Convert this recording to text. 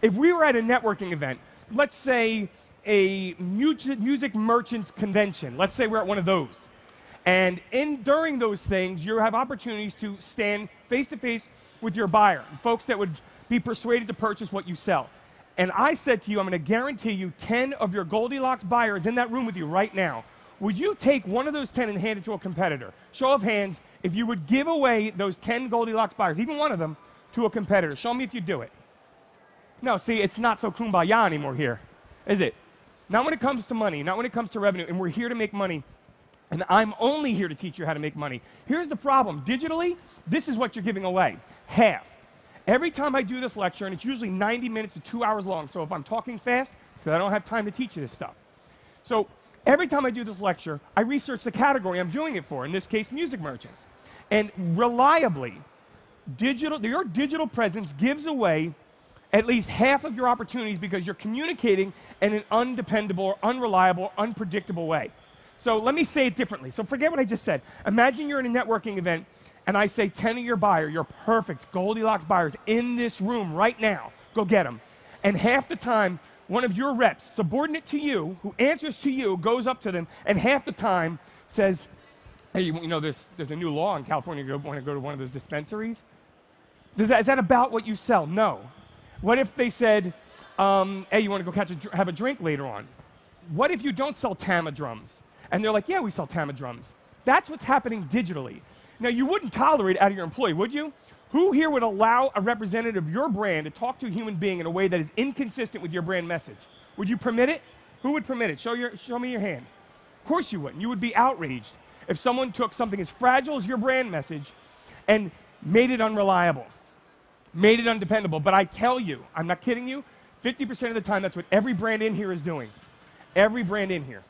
If we were at a networking event, let's say a music merchants convention, let's say we're at one of those, and during those things, you have opportunities to stand face-to-face with your buyer, folks that would be persuaded to purchase what you sell. And I said to you, I'm going to guarantee you 10 of your Goldilocks buyers in that room with you right now. Would you take one of those 10 and hand it to a competitor? Show of hands if you would give away those 10 Goldilocks buyers, even one of them, to a competitor. Show me if you do it. No, see, it's not so kumbaya anymore here, is it? Not when it comes to money, not when it comes to revenue, and we're here to make money, and I'm only here to teach you how to make money. Here's the problem. Digitally, this is what you're giving away, half. Every time I do this lecture, and it's usually 90 minutes to 2 hours long, so if I'm talking fast, it's that I don't have time to teach you this stuff. So every time I do this lecture, I research the category I'm doing it for, in this case, music merchants. And reliably, your digital presence gives away at least half of your opportunities because you're communicating in an undependable, unreliable, unpredictable way. So let me say it differently. So forget what I just said. Imagine you're in a networking event, and I say 10 of your buyers, your perfect Goldilocks buyers in this room right now, go get them. And half the time, one of your reps, subordinate to you, who answers to you, goes up to them, and half the time says, hey, you know, there's a new law in California, you want to go to one of those dispensaries? Is that about what you sell? No. What if they said, hey, you want to go have a drink later on? What if you don't sell Tama drums? And they're like, yeah, we sell Tama drums. That's what's happening digitally. Now, you wouldn't tolerate it out of your employee, would you? Who here would allow a representative of your brand to talk to a human being in a way that is inconsistent with your brand message? Would you permit it? Who would permit it? Show me your hand. Of course you wouldn't. You would be outraged if someone took something as fragile as your brand message and made it unreliable, made it undependable. But I tell you, I'm not kidding you, 50% of the time that's what every brand in here is doing. Every brand in here.